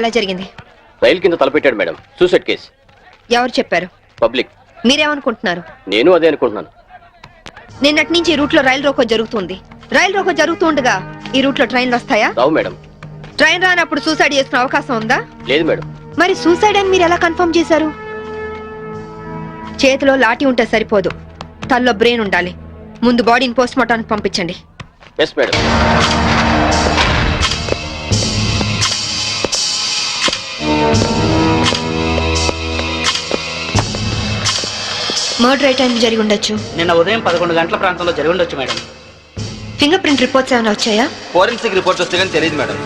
ఎలా జరిగింది? రైలు కింద తలపెట్టాడు మేడం. Suicide case. ఎవరు చెప్పారు? పబ్లిక్. మీరేమనుకుంటున్నారు? నేను అదే అనుకుంటున్నాను. నిన్నటి నుంచి ఈ రూట్ లో రైలు రోకో జరుగుతుంది. రైలు రోకో జరుగుతుండగా ఈ రూట్ లో ట్రైన్లు వస్తాయా? రావు మేడం. ట్రైన్ రానప్పుడు సూసైడ్ చేసుకునే అవకాశం ఉందా? లేదు మేడం. మరి సూసైడ్ అని మీరు ఎలా కన్ఫర్మ్ చేశారు? చేతిలో లాఠీ ఉంటే సరిపోదు, తల్లో బ్రెయిన్ ఉండాలి. ముందు బాడీని పోస్ట్ మార్టానికి పంపించండి. Yes madam. మర్డర్ ఏ టైం జరిగి ఉండొచ్చు? నిన్న ఉదయం 11 గంటల ప్రాంతంలో జరిగి ఉండొచ్చు మేడం. ఫింగర్ ప్రింట్ రిపోర్ట్స్ ఏమైనా వచ్చాయా? ఫోరెన్సిక్ రిపోర్ట్స్ వస్తే కానీ తెలియదు మేడం.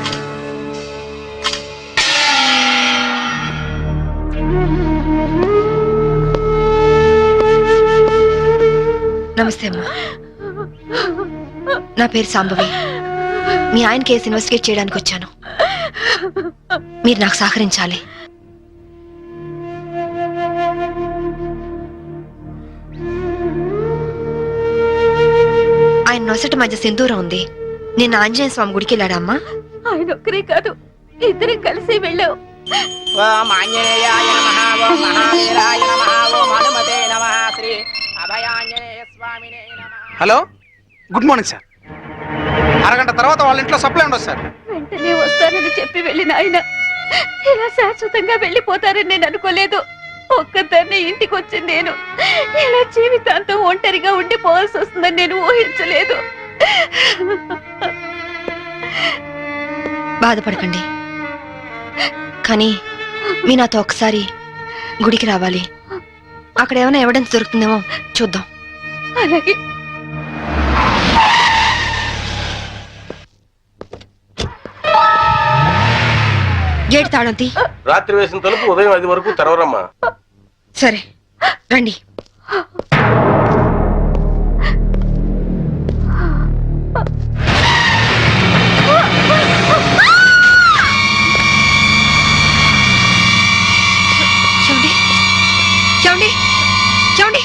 నమస్తే అమ్మా, నా పేరు సాంబవి. మీ ఆయన కేసు ఇన్వెస్టిగేట్ చేయడానికి వచ్చాను. మీరు నాకు సహకరించాలి. ఆయన నొసటి మధ్య సింధూరం ఉంది. నిన్న ఆంజనేయ స్వామి గుడికి వెళ్ళాడమ్మా? ఆయన ఒక్కరే కాదు, ఇద్దరం కలిసి వెళ్ళావు. ఓం ఆంజనేయాయ నమః, ఓం మహావీరాయ నమః, ఓం హనుమతే నమః, శ్రీ అభయాంజనేయ స్వామినే నమః. Hello, good morning sir. అరగంట తర్వాత వాళ్ళ ఇంట్లో సప్లై ఉండదు సార్. వెంటనే వస్తానని చెప్పి వెళ్ళిన ఆయన ఇలా శాశ్వతంగా వెళ్ళిపోతారని నేను అనుకోలేదు. ఒక్కదాన్ని ఇంటికి వచ్చింది నేను ఇలా జీవితాంతం ఒంటరిగా ఉండిపోవాల్సి వస్తుందని నేను ఊహించలేదు. బాధపడకండి, కానీ మీ నాతో ఒకసారి గుడికి రావాలి. అక్కడ ఏమైనా ఎవిడెన్స్ దొరుకుతుందేమో చూద్దాం. అలాగే. గేట్ తాళం తీ. రాత్రి వేసిన తలుపు ఉదయం 5 వరకు తెరవరమ్మా. సరే రండి. చూడండి చూడండి చూడండి,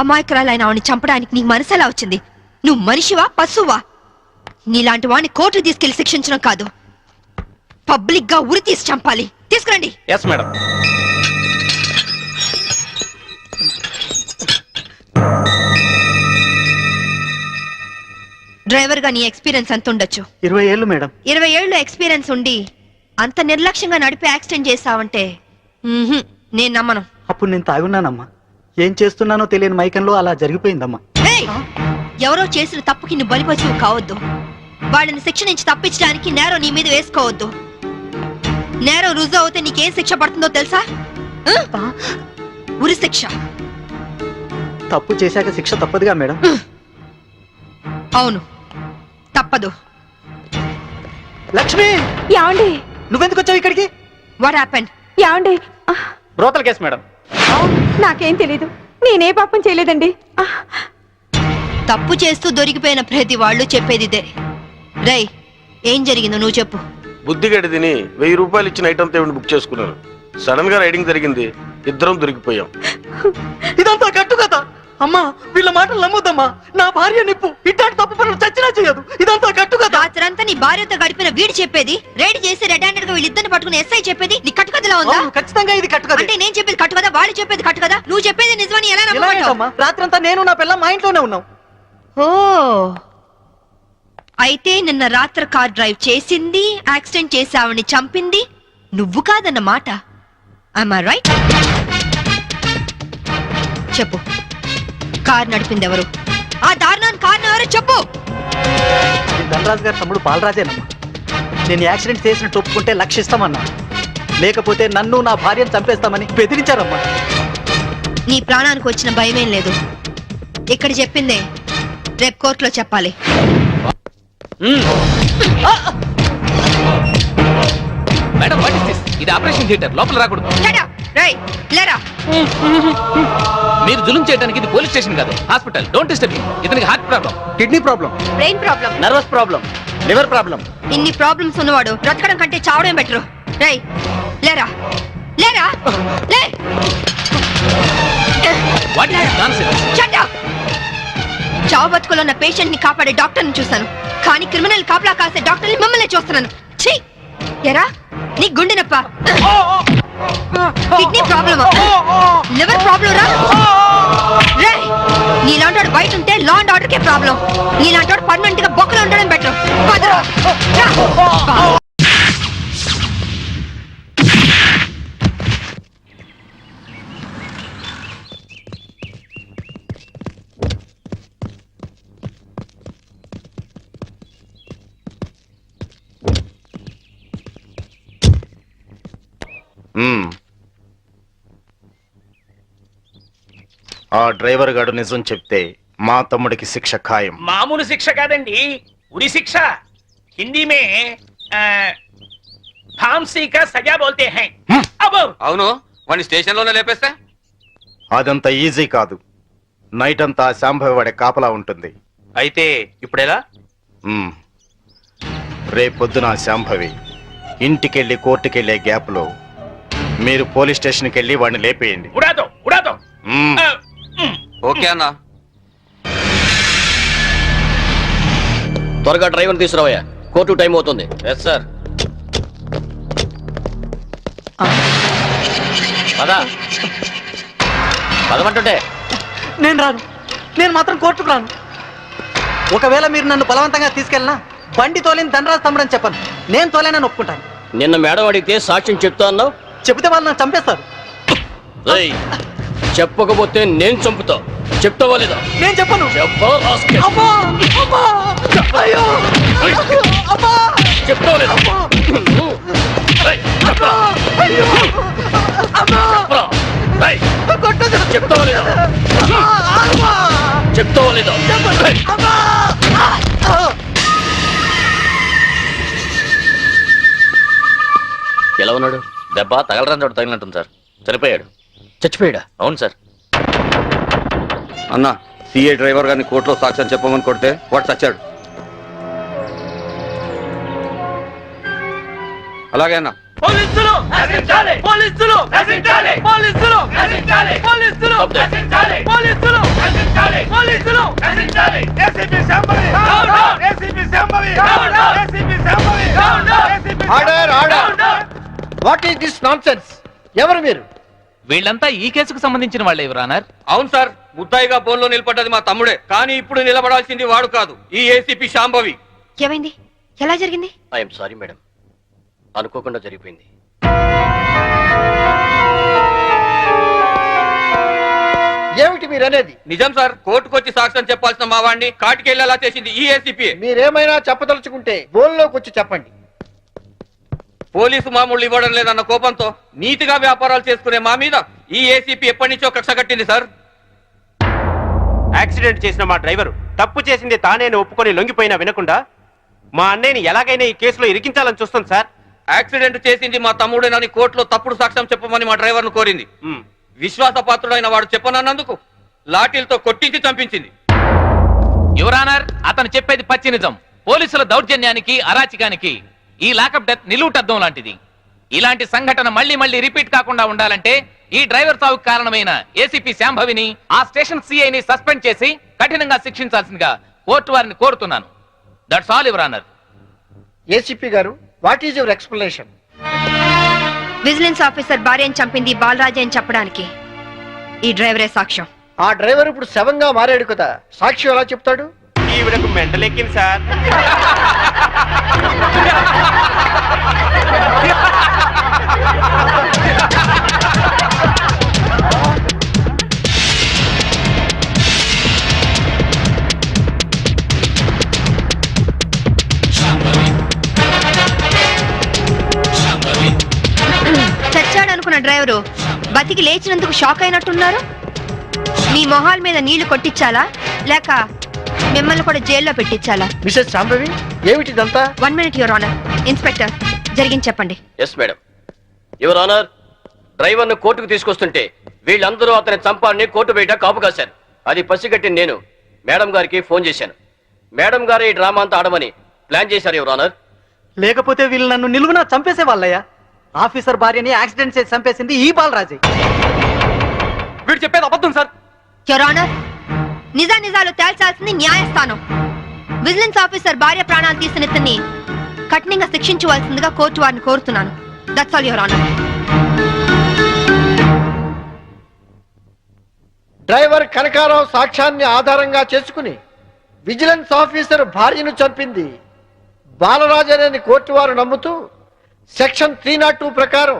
అమాయకురాలైన ఆవిని చంపడానికి నీకు మనసు ఎలా వచ్చింది? నువ్వు మనిషివా పశువా? నీలాంటి వాడిని కోర్టు తీసుకెళ్లి శిక్షించడం కాదు, పబ్లిక్ గా ఉరి తీసి చంపాలి. తీసుకురండి. Yes madam. డ్రైవర్ గా నీ ఎక్స్పీరియన్స్ ఎంత ఉండొచ్చు? 20 ఏళ్ళు మేడం. 20 ఏళ్ళు ఎక్స్పీరియన్స్ ఉండి అంత నిర్లక్ష్యంగా నడిపి యాక్సిడెంట్ చేసావంటే నేను నమ్మను. అప్పుడు నేను తాగున్నానమ్మా. ఏం చేస్తున్నానో తెలియని మైకంలో అలా జరిగిపోయిందమ్మా. ఏయ్! ఎవరో చేసిన తప్పుకి నువ్వు బలిపశువు కావద్దు. వాళ్ళని శిక్ష నుంచి తప్పించడానికి నేరం నీ మీద వేసుకోవద్దు. నేరం రుజువు అవుతే నీకేం శిక్ష పడుతుందో తెలుసా? ఉరి శిక్ష. తప్పు చేశాక శిక్ష తప్పదుగా మేడం. అవును, తప్పదు. లక్ష్మి, యాండి నువ్వెందుకు వచ్చావు ఇక్కడికి? What happened? యాండి బ్రోతల్ కేసు మేడం. నాకేం తెలీదు, నేనే పాపం చేయలేదండి. తప్పు చేస్తూ దొరికిపోయిన ప్రతి వాళ్ళు చెప్పేది ఇదే. రై, ఏం జరిగిందో నువ్వు చెప్పు. బుద్ధిగడి తిని 1000 రూపాయలు ఇచ్చిన ఐటమ్ తేవిని బుక్ చేసుకున్నాను. సడన్ గా రైడింగ్ జరిగింది, ఇద్దరం దొరికిపోయాం. ఇదంతా కట్టు కదా అమ్మా. వీళ్ళ మాటలు నమ్మొద్దమ్మా. నా భార్య నిప్పు ఇట్లాంటి తప్పు పనులు చచ్చినా చేయదు. ఇదంతా కట్టు కదా. రాత్రంతా నీ భార్యతో గడిపిన వీడు చెప్పేది, రైడ్ చేసి రెడ్ హ్యాండెడ్ గా వీళ్ళిద్దరిని పట్టుకుని ఎస్ఐ చెప్పేది నీ కట్టు కథలా ఉందా? ఖచ్చితంగా ఇది కట్టు కదా. అంటే నేను చెప్పేది కట్టు కదా, వాళ్ళు చెప్పేది కట్టు కదా. నువ్వు చెప్పేది నిజమని ఎలా నమ్మమంటావు? రాత్రంతా నేను నా పిల్ల మా ఇంట్లోనే ఉన్నాం. ఓ, అయితే నిన్న రాత్రి కార్ డ్రైవ్ చేసింది, యాక్సిడెంట్ చేసావని చంపింది నువ్వు కాదన్నమాట. am I right? చెప్పు, కార్ నడిపింది ఎవరు? ఆ దారుణాన్ని కారణం ఎవరో చెప్పు. ధనరాజు గారి తమ్ముడు బాలరాజేనమ్మా. నేను యాక్సిడెంట్ చేసినట్టు ఒప్పుకుంటే లక్షిస్తామన్నా, లేకపోతే నన్ను నా భార్యను చంపేస్తామని బెదిరించారమ్మా. నీ ప్రాణానికి వచ్చిన భయమేం లేదు. ఇక్కడ చెప్పిందే రేపు కోర్టులో చెప్పాలి. Madam, what is this? ఇది ఆపరేషన్ థియేటర్, లోపల రాకూడదు. మీరు జులుం చేయడానికి ఇది పోలీస్ స్టేషన్ కాదు, హాస్పిటల్. Don't disturb him. ఇతనికి heart problem, kidney problem, brain problem, nervous problem, liver problem. ఇన్ని ప్రాబ్లమ్స్ ఉన్నవాడు బ్రతకడం కంటే చావడం బెటరు. రై, లేరా లేరా లే. What is this nonsense? Shut up. చావు బతుకులో ఉన్న పేషెంట్ ని కాపాడే డాక్టర్ ని చూశాను, కానీ క్రిమినల్ కాపలా కాసే డాక్టర్ ని మిమ్మల్ని చూస్తున్నాను. ఛీ! ఎరా నీ గుండె నొప్ప, కిడ్నీ ప్రాబ్లమా, లివర్ ప్రాబ్లం రా? రేయ్, నీలాంటి వాడు బయట ఉంటే law and order K problem. నీలాంటి వాడు పర్మనెంట్ గా బొక్కలు ఉండడం బెటర్. పదరా, రా. ఆ డ్రైవర్ గాడు నిజం చెప్తే మా తమ్ముడికి శిక్ష ఖాయం. మామూలు శిక్ష కాదండి, ఉరి శిక్ష. హిందీ మే फांसी का सजा बोलते हैं. అబ్బో, అవును, వాడిని స్టేషన్ లోనే లేపేస్తే అదంత ఈజీ కాదు. నైట్ అంతా శాంభవి వాడే కాపలా ఉంటుంది. అయితే ఇప్పుడెలా? మ్మ్. రేపొద్దున శాంభవి ఇంటికెళ్ళి కోర్టుకెళ్లే గ్యాప్ లో మీరు పోలీస్ స్టేషన్కి వెళ్ళి వాడిని లేపేయండి. उड़ा दो, उड़ा दो. మ్మ్. ఓకే అన్న. త్వరగా డ్రైవర్ తీసుకురావయ్యా, కోర్టు టైం అవుతుంది. Yes sir. పదా పదమంటుంటే నేను రాను, నేను మాత్రం కోర్టుకు రాను. ఒకవేళ మీరు నన్ను బలవంతంగా తీసుకెళ్ళినా బండి తోలేని ధనరాజు తమ్ముడని చెప్పను, నేను తోలేనని ఒప్పుకుంటాను. నిన్న మేడం అడిగితే సాక్ష్యం చెప్తా అన్నావు. చెబితే వాళ్ళు నన్ను చంపేస్తారు. రేయ్, చెప్పకపోతే నేను చంపుతా. చెప్తావా లేదా? నేను చెప్పను. చెప్పా రాస్కెల్. అబ్బా! అబ్బా! అయ్యో! అబ్బా! చెప్తావా లేదా? రేయ్, చెప్పరా? అయ్యో! అబ్బా! చెప్పరా? రేయ్, కొట్టొద్దు. చెప్తావా లేదా? అబ్బా! చెప్తావా లేదా? రేయ్, అబ్బా! ఎలా ఉన్నాడు? దెబ్బ తగలరాని చోట తగిలినట్టుంది సార్. చనిపోయాడు. చచ్చిపోయాడా? అవును సార్. అన్న, సిఐ డ్రైవర్ గారిని కోర్టులో సాక్ష్యం చెప్పమని కొడితే వాడు చచ్చాడు. అలాగే అన్న. పోలీసులు నశించాలి, పోలీసులు నశించాలి, పోలీసులు నశించాలి, పోలీసులు నశించాలి, పోలీసులు నశించాలి, పోలీసులు నశించాలి. ACP Shambhavi, ACP Shambhavi, ACP Shambhavi, order order. What is this nonsense? ఎవరు మీరు? వీళ్ళంతా ఈ కేసుకు సంబంధించిన వాళ్ళే యువరానర్. అవును సార్, ముద్దాయిగా బోన్లో నిలబడ్డది మా తమ్ముడే, కానీ ఇప్పుడు నిలబడాల్సింది వాడు కాదు, ఈ ఏసీపీ శాంభవి. ఏమైంది? ఎలా జరిగింది? ఐఎమ్ సారీ మేడం, అనుకోకుండా జరిగిపోయింది. ఏమిటి మీరు అనేది? నిజం సార్, కోర్టుకొచ్చి సాక్ష్యం చెప్పాల్సిన మా వాడిని కాటికెళ్ళేలా చేసింది ఈ ఏసీపీ. మీరేమైనా చెప్పదలుచుకుంటే బోన్లోకి వచ్చి చెప్పండి. పోలీసు మామూలు ఇవ్వడం లేదన్న కోపంతో నీతిగా వ్యాపారాలు చేసుకునే మా మీద ఈ ఏసీపీ ఎప్పటి నుంచో కక్ష కట్టింది సార్. యాక్సిడెంట్ చేసిన మా డ్రైవరు తప్పు చేసింది తానేని ఒప్పుకొని లొంగిపోయినా వినకుండా మా అన్నయ్యని ఎలాగైనా ఈ కేసులో ఇరికించాలని చూస్తుంది సార్. యాక్సిడెంట్ చేసింది మా తమ్ముడేనని కోర్టులో తప్పుడు సాక్ష్యం చెప్పమని మా డ్రైవర్ను కోరింది. విశ్వాసపాత్రుడైన వాడు చెప్పనన్నందుకు లాఠీలతో కొట్టించి చంపించింది. యువరానర్, అతను చెప్పేది పచ్చి నిజం. పోలీసుల దౌర్జన్యానికి, అరాచకానికి ఈ లాకప్ డెత్ నిలువుటద్దం లాంటిది. ఇలాంటి సంఘటన మళ్ళీ మళ్ళీ రిపీట్ కాకుండా ఉండాలంటే ఈ డ్రైవర్ సావుకు కారణమైన ఏసీపీ శాంభవిని, ఆ స్టేషన్ సిఐని సస్పెండ్ చేసి కఠినంగా శిక్షించాల్సిందిగా కోర్టు వారిని కోరుతున్నాను. That's all your honour. ఏసీపీ గారు, what is your explanation? Vigilance officer భార్యను చంపింది బాలరాజే అని చెప్పడానికి ఈ డ్రైవరే సాక్ష్యం. ఆ డ్రైవర్ ఇప్పుడు శవంగా మారాడు కదా, సాక్షి ఎలా చెప్తాడు? ఈవిడకు మెంటలెక్కింది సార్. చచ్చాడనుకున్న డ్రైవరు బతికి లేచినందుకు షాక్ అయినట్టున్నారు. మీ మొహాల మీద నీళ్లు కొట్టించాలా, లేక మిమ్మల్ని కూడా జైల్లో పెట్టించాలా? మిసెస్ శాంభవి, ఏమిటిదంతా? 1 minute యువర్ ఆనర్. ఇన్స్పెక్టర్, జరిగింది చెప్పండి. Yes madam. యువర్ ఆనర్, డ్రైవర్ను కోర్టుకు తీసుకొస్తుంటే వీళ్ళందరూ అతని చంపాలని కోర్టు బయట కాపు కాశారు. అది పసిగట్టి నేను మేడం గారికి ఫోన్ చేశాను. మేడం గారు ఈ డ్రామా అంతా ఆడమని ప్లాన్ చేశారు యువర్ ఆనర్. లేకపోతే వీళ్ళు నన్ను నిలువునా చంపేసే వాళ్ళయ్యా. ఆఫీసర్ భార్యని యాక్సిడెంట్ చేసి చంపేసింది ఈ బాలరాజే. వీడు చెప్పేది అబద్ధం సార్. యువర్ ఆనర్, నిజాలు తేల్చాల్సింది న్యాయస్థానం. విజిలెన్స్ ఆఫీసర్ భార్య ప్రాణాలు తీసిన ఇతన్ని కఠినంగా శిక్షించవలసిందిగా కోర్టు వారిని కోరుతున్నాను. That's all your honour. Driver Kanakarao సాక్ష్యాన్ని ఆధారంగా చేసుకుని విజిలెన్స్ ఆఫీసర్ భార్యను చంపింది బాలరాజనేని కోర్టు వారు నమ్ముతూ సెక్షన్ 302 ప్రకారం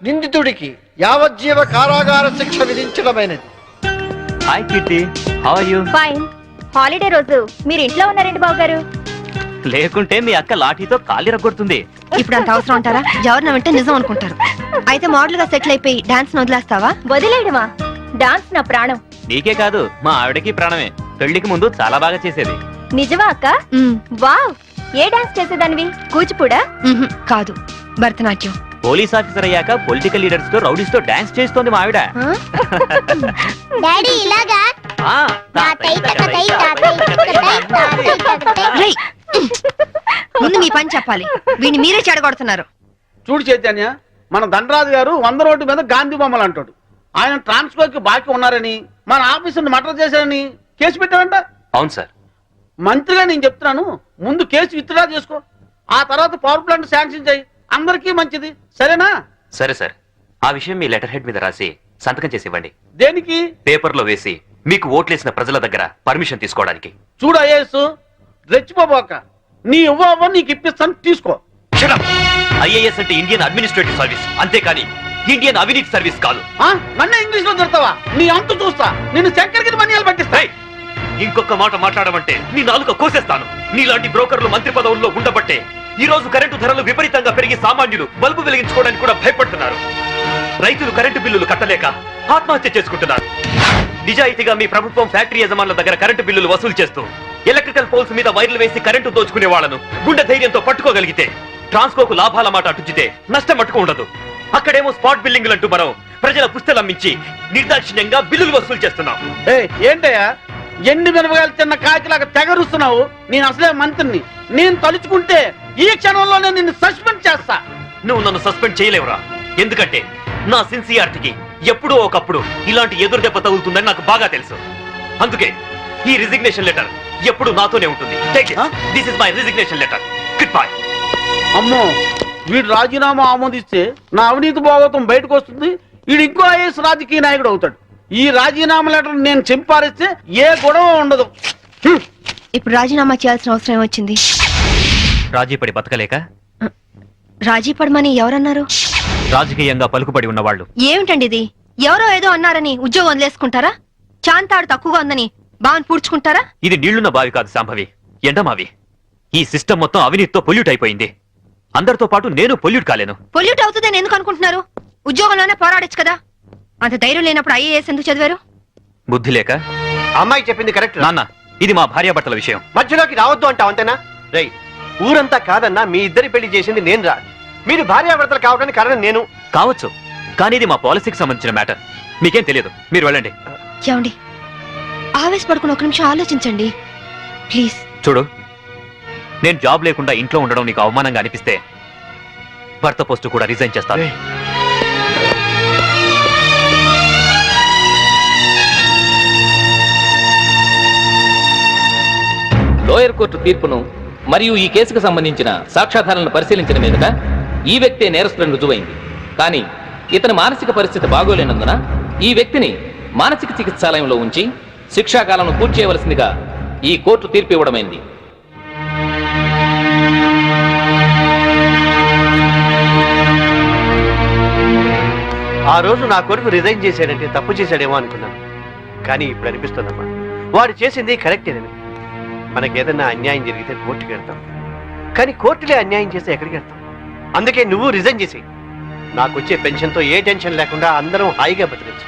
నిందితుడికి యావజ్జీవ కారాగార శిక్ష విధించడమైనది. Hi Kitty, how are you? Fine. Holiday రోజు మీరు ఇంట్లో ఉన్నారండి బాబు గారు. లేకుంటే మీ అక్క లాఠీతో కాళ్ళు రగొడుతుంది. ఇప్పుడు అంత అవసరం అంటారా? ఎవరిన వింటే నిజం అనుకుంటారు. అయితే మోడల్ గా సెటిల్ అయిపోయి డాన్స్ వదిలేస్తావా? వదిలేయడమా? డాన్స్ నా ప్రాణం. నీకే కాదు, మా ఆవిడకి ప్రాణమే. పెళ్లికి ముందు చాలా బాగా చేసేది. నిజమా అక్క? వావ్, ఏ డాన్స్ చేసేదానివి? కూచిపూడా? కాదు, భరతనాట్యం. పోలీస్ ఆఫీసర్ అయ్యాక పొలిటికల్ లీడర్స్ తో రౌడీస్ తో డాన్స్ చేస్తోంది మా ఆవిడ. డాడీ ఇలాగా ఆ, రేయ్, ముందు మీ పని చెప్పాలి. వీడిని మీరే చెడగొడుతున్నారు. చూడు చైతన్య, మన దండరాజు గారు 100 రోడ్డు మీద గాంధీ బొమ్మలు అంటాడు. ఆయన ట్రాన్స్ఫర్ కి బాకీ ఉన్నారని, మన ఆఫీసుని మర్డర్ చేశారని కేసు పెట్టారంట. అవును సార్. మంత్రిగా నేను చెప్తున్నాను, ముందు కేసు విత్డ్రా చేసుకో, ఆ తర్వాత పవర్ ప్లాంట్ శాంక్షన్ చేయి. అందరికీ మంచిది, సరేనా? సరే సార్, ఆ విషయం మీ లెటర్ హెడ్ మీద రాసి సంతకం చేసి ఇవ్వండి. దేనికి? పేపర్ లో వేసి మీకు ఓట్లేసిన ప్రజల దగ్గర పర్మిషన్ తీసుకోవడానికి. చూడు ఐఏఎస్, రెచ్చిపోబోక, నీ ఇవ్వ నీకు ఇప్పిస్తాను, తీసుకో. ఐఏఎస్ అంటే ఇండియన్ అడ్మినిస్ట్రేటివ్ సర్వీస్, అంతేకాని ఇండియన్ అవినీతి సర్వీస్ కాదు. నన్ను ఇంగ్లీష్ లో తిడతావా? నీ అంతు చూస్తా, నిన్ను శంకర్కి మనియాలు పట్టిస్తాయి. ఇంకొక మాట మాట్లాడమంటే నీ నాలుక కోసేస్తాను. నీలాంటి బ్రోకర్లు మంత్రి పదవుల్లో ఉండబట్టే ఈ రోజు కరెంటు ధరలు విపరీతంగా పెరిగి సామాన్యులు బల్బు వెలిగించుకోవడానికి కూడా భయపడుతున్నారు. రైతులు కరెంటు బిల్లులు కట్టలేక ఆత్మహత్య చేసుకుంటున్నారు. నిజాయితీగా మీ ప్రభుత్వం ఫ్యాక్టరీ యజమానుల దగ్గర కరెంటు బిల్లులు వసూలు చేస్తూ ఎలక్ట్రికల్ పోల్స్ మీద వైర్లు వేసి కరెంటు దోచుకునే వాళ్లను గుండె ధైర్యంతో పట్టుకోగలిగితే ట్రాన్స్కోకు లాభాల మాట అటుచితే నష్టం మట్టుకు ఉండదు. అక్కడేమో స్పాట్ బిల్లింగ్లు అంటూ మనం ప్రజల పుస్తలమ్మించి నిర్దాక్షిణ్యంగా బిల్లులు వసూలు చేస్తున్నాం. ఏంటయ్యా ఎండి మిరపకాయలు తిన్న కాకిలాగా తెగరుస్తున్నావు? నేను అసలే మంత్రిని, నేను తలుచుకుంటే ఈ క్షణంలోనే నిన్ను సస్పెండ్ చేస్తా. నువ్వు నన్ను సస్పెండ్ చేయలేవురా, ఎందుకంటే నా సిన్సియారిటీకి ఎప్పుడో ఒకప్పుడు ఇలాంటి ఎదురు దెబ్బ తగులుతుందని నాకు బాగా తెలుసు. అందుకే ఈ రిజిగ్నేషన్ లెటర్ ఎప్పుడు నాతోనే ఉంటుంది. This is my resignation letter. Good bye. అమ్మో, వీడు రాజీనామా ఆమోదిస్తే నా అవినీతి భాగవతం బయటకు వస్తుంది. వీడు ఇంకో ఐఎస్ రాజకీయ నాయకుడు అవుతాడు. ఈ రాజీనామా లెటర్ నేను చింపారిస్తే ఏ గొడవ ఉండదు. ఇప్పుడు రాజీనామా చేయాల్సిన అవసరం వచ్చింది. రాజీ పడి బతకలేక? రాజీ పడమని ఎవరన్నారు? రాజకీయంగా పలుకుబడి ఉన్నవాళ్ళు. ఏమిటండి ఇది? ఎవరో ఏదో అన్నారని ఉద్యోగం వదిలేసుకుంటారా? చాంతాడు తక్కువగా ఉందని బావని పూడ్చుకుంటారా? ఇది నీళ్లున్న బావి కాదు శాంభవి, ఎండమావి. ఈ సిస్టమ్ మొత్తం అవినీతితో పొల్యూట్ అయిపోయింది. అందరితో పాటు నేను పొల్యూట్ కాలేను. పొల్యూట్ అవుతుందని ఎందుకు అనుకుంటున్నారు? ఉద్యోగంలోనే పోరాడొచ్చు కదా. అంత ధైర్యం లేనప్పుడు ఐఏఎస్ ఎందుకు చదివారు? బుద్ధి లేక. అమ్మాయి చెప్పింది కరెక్ట్ నాన్న, ఇది మా భార్యాభర్తల విషయం. మధ్యలోకి రావద్దు అంటావు, అంతేనా? రై, ఊరంతా కాదన్నా మీ ఇద్దరి పెళ్లి చేసింది నేను రా. మీరు భార్యాభర్తలు కావడానికి కారణం నేను కావచ్చు, కానీ ఇది మా పాలసీకి సంబంధించిన మ్యాటర్. మీకేం తెలియదు, మీరు వెళ్ళండి. ఏమండి, ఆవేశపడుకుని ఒక నిమిషం ఆలోచించండి ప్లీజ్. చూడు, నేను జాబ్ లేకుండా ఇంట్లో ఉండడం నీకు అవమానంగా అనిపిస్తే భర్త పోస్టు కూడా రిజైన్ చేస్తాను. లోయర్ కోర్టు తీర్పును మరియు ఈ కేసుకు సంబంధించిన సాక్ష్యాధారాలను పరిశీలించిన మీదట ఈ వ్యక్తే నేరస్తులను రుజువైంది. కానీ ఇతని మానసిక పరిస్థితి బాగోలేనందున ఈ వ్యక్తిని మానసిక చికిత్సాలయంలో ఉంచి శిక్షాకాలను పూర్తి చేయవలసిందిగా ఈ కోర్టు తీర్పు ఇవ్వడమైంది. ఆ రోజు నా కొడుకు రిజైన్ చేశాడంటే తప్పు చేశాడేమో అనుకున్నాను. కానీ ఇప్పుడు అనిపిస్తుందమ్మా, వాడు చేసింది కరెక్టేనని. మనకేదన్నా అన్యాయం జరిగితే కోర్టుకి వెళ్తాం, కానీ కోర్టులే అన్యాయం చేస్తే ఎక్కడికి వెళ్తాం? అందుకే నువ్వు రిజైన్ చేసి నాకు వచ్చే పెన్షన్తో ఏ టెన్షన్ లేకుండా అందరం హాయిగా బతికచ్చు.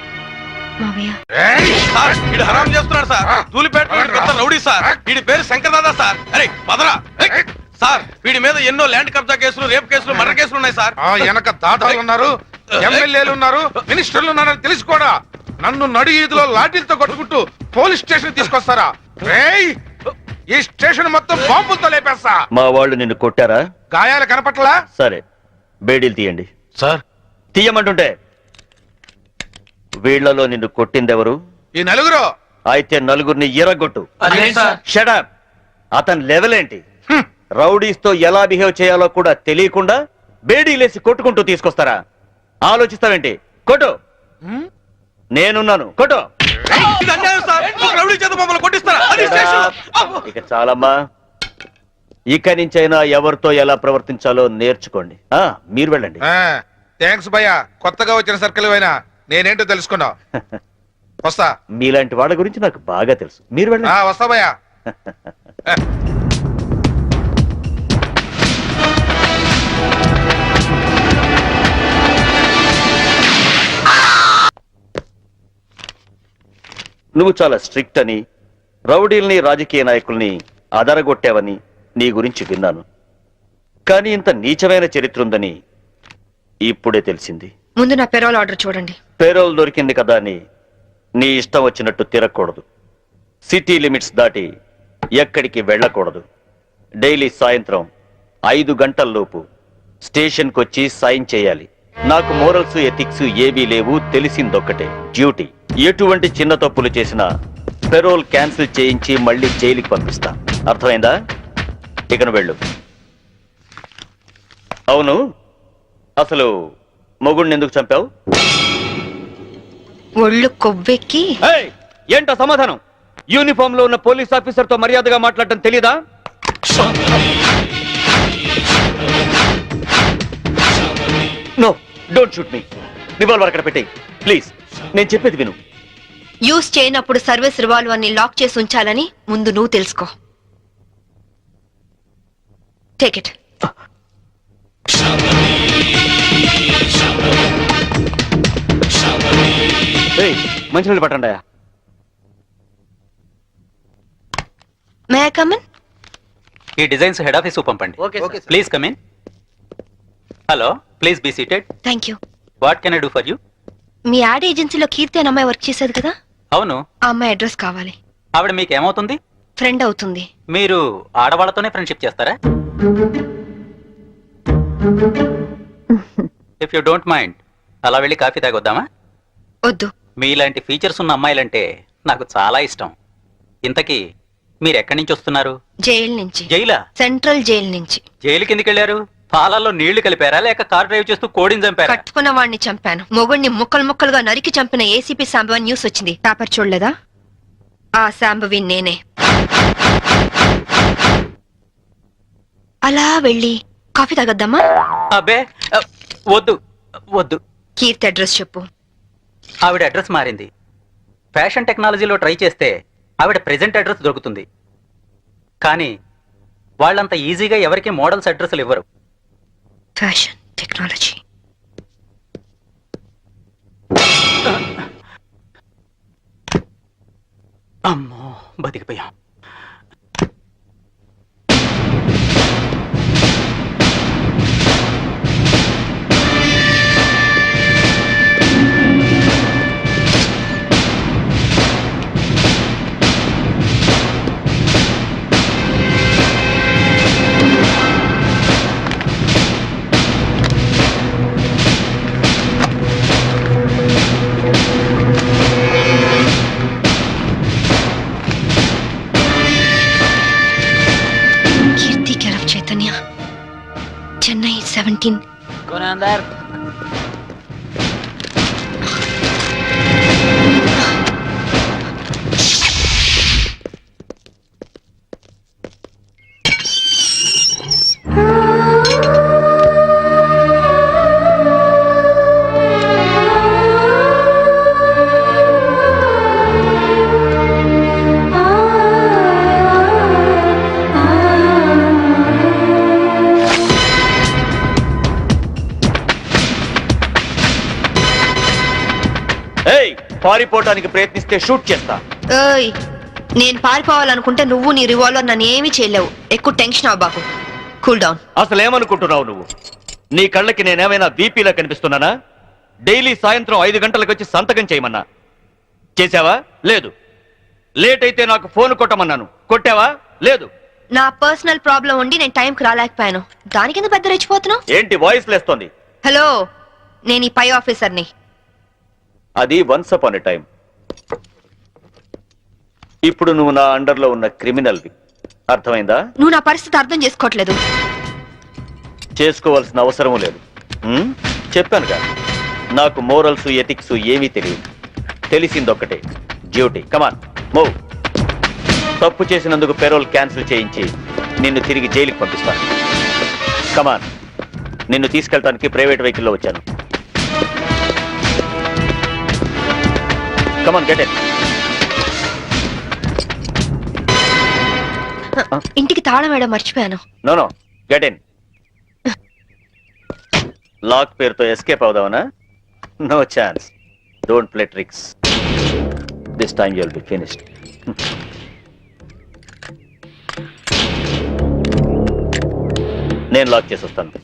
చేస్తున్నాడు సార్, రౌడీ సార్. వీడి పేరు శంకర్ దాదా సార్. అరే పదరా సార్, వీడి మీద ఎన్నో ల్యాండ్ కబ్జా కేసులు, రేప్ కేసులు, మర్డర్ కేసులు ఉన్నాయి సార్. వెనక దాదాలు ఉన్నారు, ఎమ్మెల్యేలు ఉన్నారు, మినిస్టర్లు ఉన్నారని తెలిసి కూడా నన్ను నడి ఈదులో లాఠీలతో కొట్టుకుంటూ పోలీస్ స్టేషన్ తీసుకొస్తారా? ఈ స్టేషన్ మొత్తం బాంబులతో లేపేస్తా. మా వాళ్ళు నిన్ను కొట్టారా? గాయాలు కనపట్లా? సరే, బేడీలు తీయండి. సార్ తీయమంటుంటే. వీళ్లలో నిన్ను కొట్టిందెవరు? ఈ నలుగురు అయితే నలుగురిని ఎరగొట్టు. అదేం సార్? షడప్. అతని లెవెల్ ఏంటి? రౌడీస్తో ఎలా బిహేవ్ చేయాలో కూడా తెలియకుండా బేడీలేసి కొట్టుకుంటూ తీసుకొస్తారా? ఆలోచిస్తావేంటి? కొట్టు. నేనున్నాను, కొట్టు. ఇది అన్యాయం సార్. ఒక రౌడీ చేత మమ్మల్ని కొట్టిస్తారా? అది స్టేషన్. ఇక చాలమ్మా. ఇక నుంచైనా ఎవరితో ఎలా ప్రవర్తించాలో నేర్చుకోండి. మీరు వెళ్ళండి. థ్యాంక్స్ భయ్యా, కొత్తగా వచ్చిన సర్కిల్ అయినా నేనేంటో తెలుసుకున్నావు. వస్తా. మీలాంటి వాళ్ళ గురించి నాకు బాగా తెలుసు. మీరు వెళ్ళండి. వస్తా భయ్యా. నువ్వు చాలా స్ట్రిక్ట్ అని, రౌడీల్ని రాజకీయ నాయకుల్ని అదరగొట్టావని నీ గురించి విన్నాను. కానీ ఇంత నీచమైన చరిత్ర ఉందని ఇప్పుడే తెలిసింది. ముందు నా పెరోల్ ఆర్డర్ చూడండి. పేరోల్ దొరికింది కదా అని నీ ఇష్టం వచ్చినట్టు తిరగకూడదు. సిటీ లిమిట్స్ దాటి ఎక్కడికి వెళ్ళకూడదు. డైలీ సాయంత్రం 5 గంటల్లోపు స్టేషన్కి వచ్చి సైన్ చేయాలి. నాకు మోరల్స్ ఎథిక్స్ ఏవీ లేవు. తెలిసిందొక్కటే, డ్యూటీ. ఎటువంటి చిన్న తప్పులు చేసినా పెరోల్ క్యాన్సిల్ చేయించి మళ్ళీ జైలుకి పంపిస్తా. అర్థమైందా? ఇకను వెళ్ళు. అవును, అసలు మొగుడిని ఎందుకు చంపావు? ఒళ్ళు కొవ్వెక్కి. ఏంటో సమాధానం? యూనిఫామ్ లో ఉన్న పోలీస్ ఆఫీసర్ తో మర్యాదగా మాట్లాడటం తెలీదా? No, don't shoot me. Revolver అక్కడ పెట్టేయ్ ప్లీజ్. నేను చెప్పేది విను. యూజ్ చేయనప్పుడు సర్వీస్ రివాల్వర్ ని లాక్ చేసి ఉంచాలని ముందు నువ్వు తెలుసుకో. Take it. మంచినీళ్ళు పట్టండి. May I come in? ఈ డిజైన్స్ హెడ్ ఆఫీస్ పంపండి. Please come in. Hello, please be seated. Thank you. What can I do for you? మీ యాడ్ ఏజెన్సీలో కీర్తి అనే అమ్మాయి వర్క్ చేసేది కదా? అవును. ఆ అమ్మాయి అడ్రస్ కావాలి. ఆవిడ మీకు ఏమవుతుంది? ఫ్రెండ్ అవుతుంది. మీరు ఆడవాళ్ళతోనే ఫ్రెండ్షిప్ చేస్తారా? ఇఫ్ యూ డోంట్ మైండ్, అలా వెళ్ళి కాఫీ తాగొద్దామా? వద్దు. మీలాంటి ఫీచర్స్ ఉన్న అమ్మాయిలంటే నాకు చాలా ఇష్టం. ఇంతకీ మీరు ఎక్కడి నుంచి వస్తున్నారు? జైలు నుంచి. జైలా? సెంట్రల్ జైలు నుంచి. జైలుకి ఎందుకు వెళ్ళారు? పాలల్లో నీళ్లు కలిపారా లేక కార్ డ్రైవ్ చేస్తూ కోడిని చంపారా? కట్టుకున్న వాడిని చంపాను. మొగుడిని ముక్కలు ముక్కలుగా నరికి చంపిన ఏసీపీ శాంభవి న్యూస్ వచ్చింది. పేపర్ చూడలేదా? ఆ శాంభవి నేనే. అలా వెళ్ళి కాఫీ తాగొద్దామా? అబ్బే వద్దు వద్దు. కీర్తి అడ్రస్ చెప్పు. ఆవిడ అడ్రస్ మారింది. ఫ్యాషన్ టెక్నాలజీలో ట్రై చేస్తే ఆవిడ ప్రెజెంట్ అడ్రస్ దొరుకుతుంది. కానీ వాళ్ళంత ఈజీగా ఎవరికి మోడల్స్ అడ్రస్లు ఇవ్వరు. Fashion technology. అమ్మో, బతికిపోయాం. చెన్నై 17. పారిపోవడానికి ప్రయత్నిస్తే షూట్ చేస్తా. ఏయ్, నేను పారిపోవాలనుకుంటే నువ్వు నీ రివాల్వర్ నన్ను ఏమీ చేయలేవు. ఎక్కువ టెన్షన్ అవ్వబాకు. Cool down. అసలు ఏమనుకుంటున్నావు నువ్వు? నీ కళ్ళకి నేనేమైనా బీపీలా కనిపిస్తున్నానా? డైలీ సాయంత్రం 5 గంటలకు వచ్చి సంతకం చేయమన్నా చేసావా? లేదు. లేట్ అయితే నాకు ఫోన్ కొట్టమన్నాను, కొట్టావా? లేదు. నా పర్సనల్ ప్రాబ్లం ఉండి నేను టైంకి రాలేకపోయాను. దానికి ఎందుకు పెద్ద రెచ్చిపోతున్నావు? ఏంటి వాయిస్ లేస్తోంది? హలో, నేను ఈ పై ఆఫీసర్ని. అది వన్స్ అపాన్ ఎ టైం. ఇప్పుడు నువ్వు నా అండర్లో ఉన్న క్రిమినల్వి, అర్థమైందా? నువ్వు నా పరిస్థితి అర్థం చేసుకోవట్లేదు. చేసుకోవాల్సిన అవసరం లేదు. చెప్పానుగా, నాకు మోరల్స్ ఎథిక్స్ ఏమీ తెలియదు. తెలిసిందొక్కటే, డ్యూటీ. Come on move. తప్పు చేసినందుకు పెరోల్ క్యాన్సిల్ చేయించి నిన్ను తిరిగి జైలుకి పంపిస్తాను. కమాన్, నిన్ను తీసుకెళ్ళడానికి ప్రైవేట్ వెహికల్లో వచ్చాను. Come on, get it. ఇంటికి తాళం వేయడం మర్చిపోయాను. No, get in. లాక్ పేరుతో ఎస్కేప్ అవుదావనా? No chance. Don't play tricks. This time you will be finished. నేను లాక్ చేసి వస్తాను.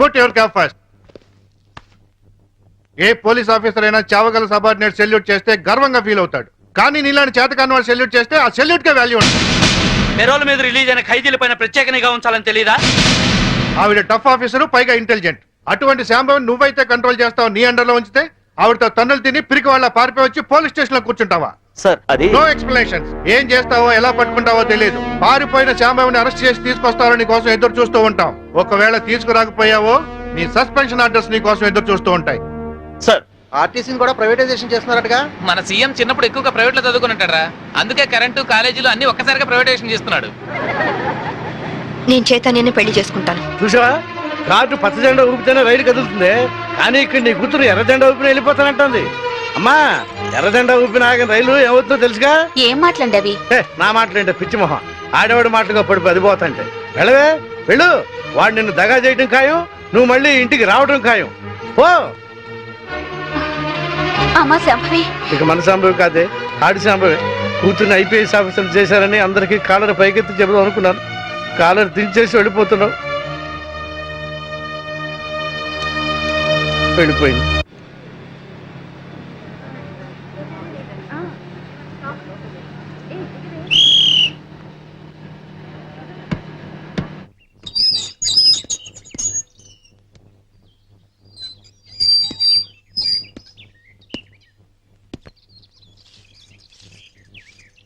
Put your cap first. ఏ పోలీస్ ఆఫీసర్ అయినా చావగల సబార్డినేట్ సెల్యూట్ చేస్తే గర్వంగా ఫీల్ అవుతాడు. కానీ నీలాంటి చేతకాని వాడు సెల్యూట్ చేస్తే ఆ సెల్యూట్ కే వాల్యూ ఉంటుంది. పెరోల్ మీద రిలీజ్ అయిన ఖైదీల పైన ప్రత్యేక నిఘా ఉంచాలని తెలీదా? ఆవిడ టఫ్ ఆఫీసరు, పైగా ఇంటెలిజెంట్. అటువంటి శాంభవి నువ్వైతే కంట్రోల్ చేస్తావు. నీ అండర్లో ఉంచితే ఆవిడతో తన్నులు తిని పిరికి వాళ్ళ పారిపోయి వచ్చి పోలీస్ స్టేషన్ లో కూర్చుంటావా? సార్ అది నో ఎక్స్ప్లెనేషన్స్. ఏం చేస్తావో ఎలా పట్టుకుంటావో తెలియదు. పారిపోయిన శాంభవిని అరెస్ట్ చేసి తీసుకొస్తారని కోసం ఎదురు చూస్తూ ఉంటాం. ఒకవేళ తీసుకురాకపోయావో నీ సస్పెన్షన్ ఆర్డర్స్ నీ కోసం ఎదురు చూస్తూ ఉంటాయి. సార్ ఆర్టీసీని కూడా ప్రైవేటైజేషన్ చేస్తున్నారటగా. మన సీఎం చిన్నప్పుడు ఎక్కువగా ప్రైవేట్ లో చదువుకున్నట్టారా, అందుకే కరెంటు కాలేజీలు అన్ని ఒక్కసారిగా ప్రైవేటైజేషన్ చేస్తున్నాడు. నేను చైతన్యాన్ని పెళ్లి చేసుకుంటాను. చూసావా, కార్డు పచ్చ జెండా ఊపితేనే రైలు కదులుతుంది, కానీ ఇక్కడ నీ కూతురు ఎర్ర జెండా ఊపిన వెళ్ళిపోతానంటుంది. అమ్మా, ఎర్ర జెండా ఊపిన ఆగిన రైలు ఏమవుతుందో తెలుసుగా? ఏం మాట్లాడవి? నా మాటలేంటే పిచ్చి మొహం, ఆడవాడి మాటలుగా పడిపోయి అది పోతాంటే. వెళ్ళవే వెళ్ళు, వాడు నిన్ను దగా చేయడం ఖాయం, నువ్వు మళ్ళీ ఇంటికి రావడం ఖాయం. పో. అమ్మా శాంభవి. ఇక మన సంభవి కాదే, ఆడి సంభవి. కూతుర్ని ఐపీఎస్ ఆఫీసర్ చేశారని అందరికీ కాలర్ పైకెత్తి చెబుదాం అనుకున్నాను. కాలర్ దించేసి వెళ్ళిపోతున్నావు. వెళ్ళిపోయింది.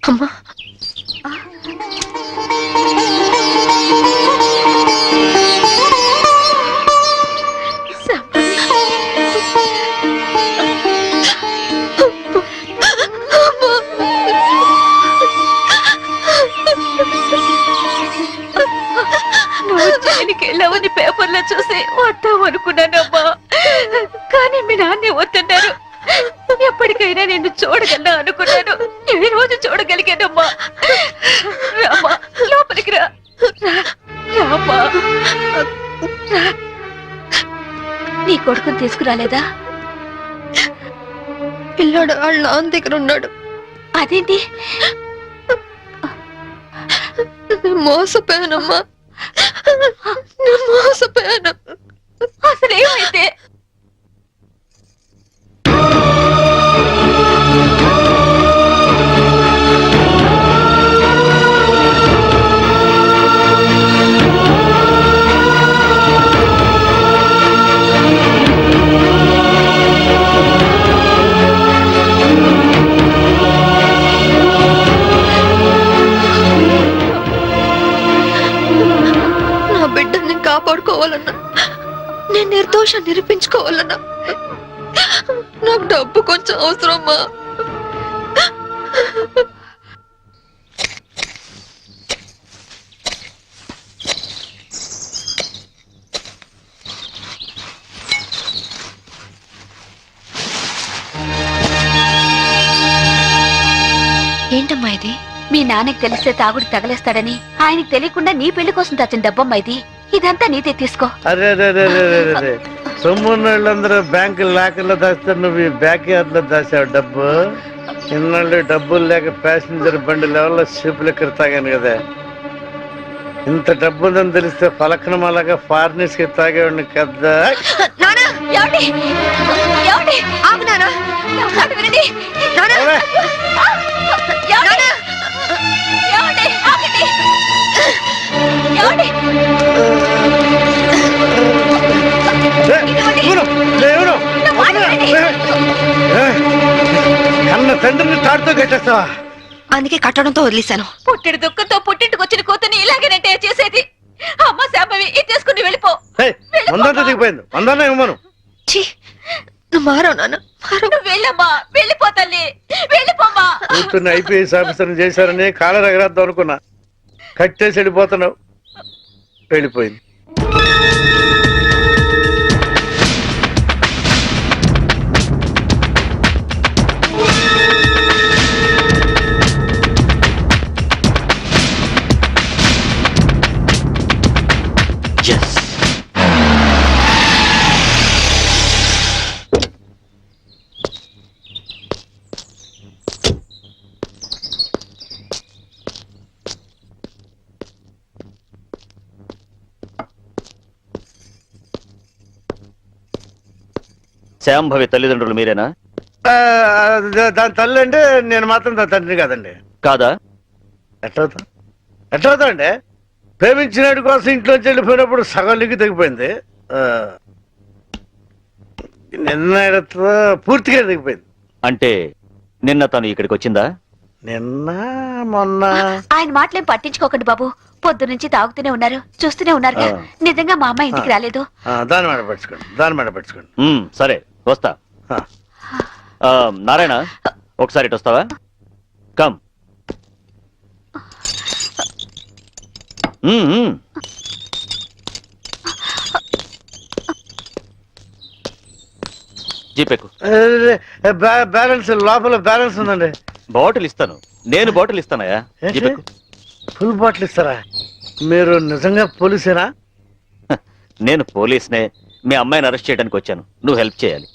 అమ్మా, నువ్వు జైలుకి వెళ్ళావని పేపర్లో చూసి వద్దాం అనుకున్నానమ్మా, కానీ మీ నాన్నే వద్దన్నారు. ఎప్పటికైనా నిన్ను చూడగలనా అనుకున్నాను. ఈ రోజు చూడగలిగానమ్మా. రామా, లోపలికి రా. రామా, నీ కొడుకుని తీసుకురాలేదా? పిల్లాడు వాళ్ళ నాన్న దగ్గర ఉన్నాడు. అదేంటి? మోసపోయానమ్మా, మోసపోయాను. అసలు ఏమైతే? నా బిడ్డని కాపాడుకోవాలన్నా, నేను నిర్దోషం నిరూపించుకోవాలన్నా నాకు డబ్బు కొంచెం అవసరమ్మా. ఏంటమ్మా ఇది? మీ నాన్నకి తెలిస్తే తాగుడు తగలేస్తాడని ఆయనకి తెలియకుండా నీ పెళ్లి కోసం తెచ్చిన డబ్బమ్మా ఇది. ఇదంతా నీదే తీసుకో. అరే సొమ్మున్నోళ్ళందరూ బ్యాంకు లాకర్లో దాస్తారు, నువ్వు ఈ బ్యాక్ యార్డ్ లో దాసావు డబ్బు. ఇన్నాళ్ళు డబ్బులు లేక ప్యాసింజర్ బండి లెవెల్లో షిప్ లెక్కర తాగాను కదా. ఇంత డబ్బు ఉందని తెలిస్తే ఫలకనమాలాగా ఫారినర్స్ కి తాగేవాడిని కదా. కన్న తండ్రిని తాడుతో కట్టేస్తావా? అందుకే కట్టడంతో వదిలేశాను. పుట్టిడి దుఃఖంతో పుట్టింటికి వచ్చిన కూతుని ఇలాగేనంటే చేసేది. అమ్మ శాంభవి, ఇది చేసుకుని వెళ్ళిపో. వందంతా దిగిపోయింది, వందన్నా ఇవ్వను. నువ్వు మారవు నాన్న, నువ్వు వెళ్ళమ్మా, వెళ్ళిపో తల్లి, వెళ్ళిపోమ్మా. కూతుర్ని ఐపీఎస్ ఆఫీసర్ చేశారని కాలర్ ఎగరేద్దాం అనుకున్నా, కట్టేసి వెళ్ళిపోతున్నావు. వెళ్ళిపోయింది. శాంభవి తల్లిదండ్రులు మీరేనా? దాని తల్లి అంటే నేను మాత్రం దాని తండ్రి కాదండి. కాదా? ఎట్లవుతా అండి? ప్రేమించినట్టు కోసం ఇంట్లోంచి వెళ్ళిపోయినప్పుడు సగం లింగి తెగిపోయింది. నిన్న పూర్తిగా తెగిపోయింది. అంటే నిన్న తను ఇక్కడికి వచ్చిందా? నిన్న మొన్న ఆయన మాటలేం పట్టించుకోకండి బాబు. పొద్దు నుంచి తాగుతూనే ఉన్నారు, చూస్తూనే ఉన్నారు. నిజంగా మా అమ్మాయి ఇంటికి రాలేదు. దాని మాట పెట్టుకోండి. సరే వస్తా. నారాయణ ఒకసారి ఇటు వస్తావా? కమ్. జీపేకు. బ్యాలెన్స్ లోపల బ్యాలెన్స్ ఉందండి. బాటిల్ ఇస్తాను. నేను బాటిల్ ఇస్తానయా? జీపేకు. ఫుల్ బాటిల్ ఇస్తారా? మీరు నిజంగా పోలీసేనా? నేను పోలీస్నే. మీ అమ్మాయిని అరెస్ట్ చేయడానికి వచ్చాను. నువ్వు హెల్ప్ చేయాలి.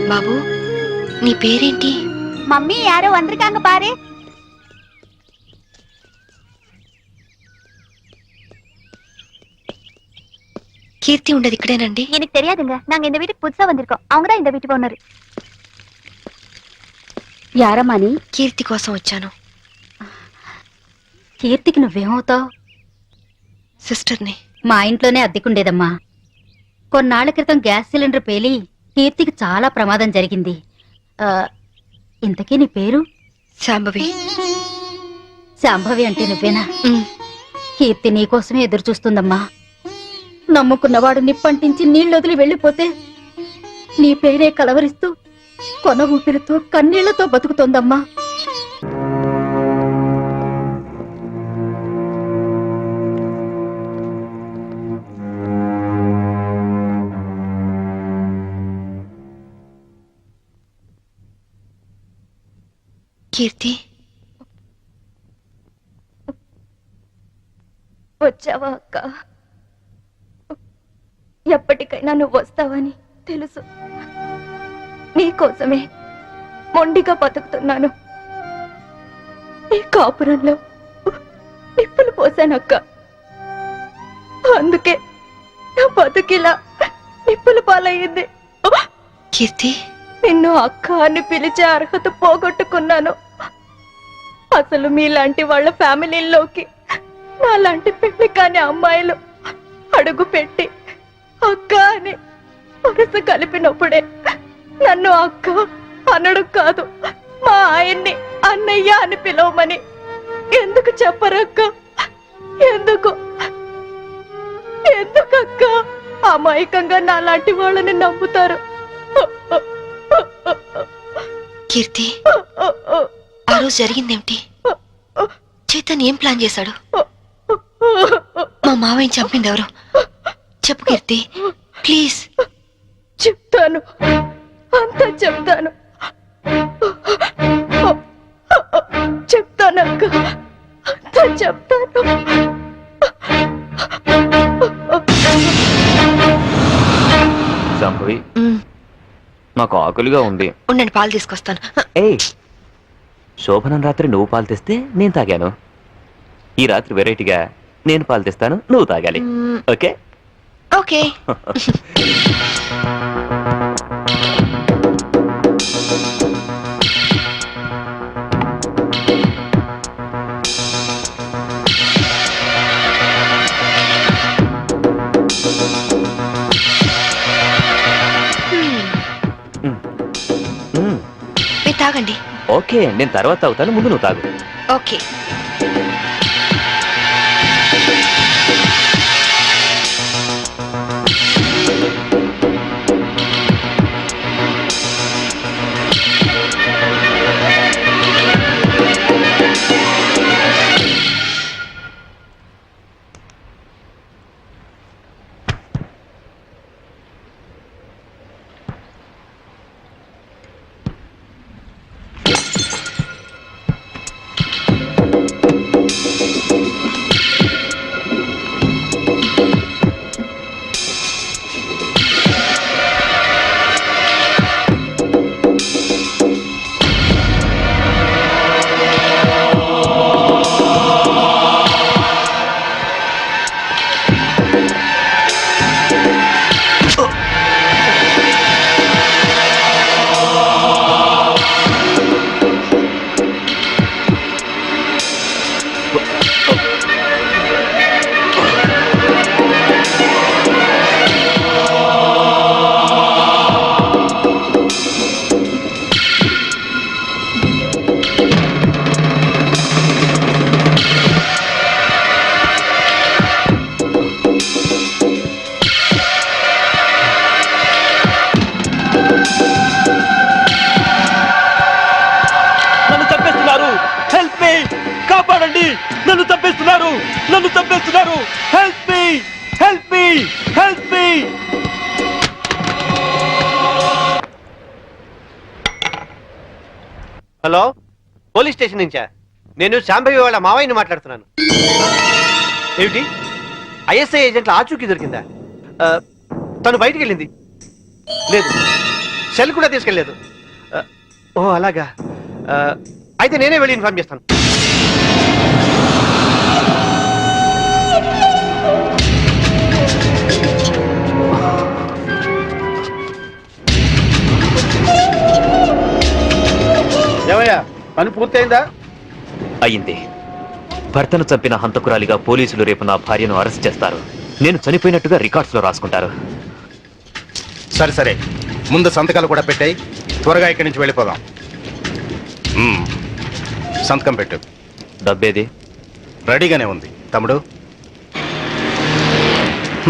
బాబు, నీ పేరేంటి? మమ్మీ యారో వందరికాంగ పారే. கீர்த்தி ఉండదు ఇక్కడేనండి? எனக்கு தெரியாதுங்க. நாங்க இந்த வீட்டுக்கு புதுசா வந்திருக்கோம். அவங்க தான் இந்த வீட்டுக்கு ஓனர். యారమ్మా నీ? కీర్తి కోసం వచ్చాను. కీర్తికి నువ్వేమవుతావు? సిస్టర్ని. మా ఇంట్లోనే అద్దెకుండేదమ్మా. కొన్నాళ్ల క్రితం గ్యాస్ సిలిండర్ పేలి కీర్తికి చాలా ప్రమాదం జరిగింది. ఇంతకీ నీ పేరు? శాంభవి. శాంభవి అంటే నువ్వేనా? కీర్తి నీకోసమే ఎదురు చూస్తుందమ్మా. నమ్ముకున్నవాడు నిప్పంటించి నీళ్ళొదిలి వెళ్ళిపోతే నీ పేరే కలవరిస్తూ కొన ఊపిరితో కన్నీళ్లతో బతుకుతోందమ్మా. కీర్తి, వచ్చావా అక్క? ఎప్పటికైనా నువ్వు వస్తావని తెలుసు. నీకోసమే మొండిగా బతుకుతున్నాను. ఈ కాపురంలో నిప్పులు పోసానక్క. అందుకే నా బతుకిలా నిప్పుల పాలయ్యింది. కీర్తి, నిన్ను అక్క అని పిలిచే అర్హత పోగొట్టుకున్నాను. అసలు మీలాంటి వాళ్ళ ఫ్యామిలీలోకి నాలాంటి పెళ్లి కాని అమ్మాయిలు అడుగు పెట్టి అక్క అని వరుస కలిపినప్పుడే నన్ను అక్క అనడు కాదు, మా ఆయన్ని అన్నయ్య అని పిలవమని ఎందుకు చెప్పరక్క? ఎందుకు ఎందుకక్క అమాయకంగా నాలాంటి వాళ్ళని నమ్ముతారు? కీర్తి, ఆ రోజు జరిగిందేమిటి? చైతన్ ఏం ప్లాన్ చేశాడు? మా మావయ్యని చంపింది ఎవరు? చెప్పు కీర్తి, ప్లీజ్. చెప్తాను, అంతా చెప్తాను. చెప్తానక్క, అంతా చెప్తాను. సంభవి, నాకు ఆకలిగా ఉంది. ఉండండి, పాలు తీసుకొస్తాను. ఏయ్, శోభనం రాత్రి నువ్వు పాలు తెస్తే నేను తాగాను. ఈ రాత్రి వెరైటీగా నేను పాలు తెస్తాను, నువ్వు తాగాలి. ఓకే? ఓకే. మీరు తాగండి. ఓకే, నేను తర్వాత తాగుతాను, ముందు నువ్వు తాగు. ఓకే. నన్ను చంపేస్తున్నారు, నన్ను చంపేస్తున్నారు. Help me, help me, help me. Hello, police station నుంచా? నేను శాంభవి వాళ్ళ మావయ్యని మాట్లాడుతున్నాను. ఏమిటి, ఐఎస్ఐ ఏజెంట్ల ఆచూకీ దొరికిందా? తను బయటికి వెళ్ళింది లేదు, సెల్ కూడా తీసుకెళ్ళలేదు. ఓ అలాగా, అయితే నేనే వెళ్ళి ఇన్ఫార్మ్ చేస్తాను. ఏమయ్యా, పని పూర్తయిందా? అయింది. భర్తను చంపిన హంతకురాలిగా పోలీసులు రేపు నా భార్యను అరెస్ట్ చేస్తారు. నేను చనిపోయినట్టుగా రికార్డ్స్ లో రాసుకుంటారు. సరే సరే, ముందు సంతకాలు కూడా పెట్టాయి, త్వరగా ఇక్కడి నుంచి వెళ్ళిపోదాం. సంతకం పెట్టు. డబ్బేది? రెడీగానే ఉంది తమ్ముడు.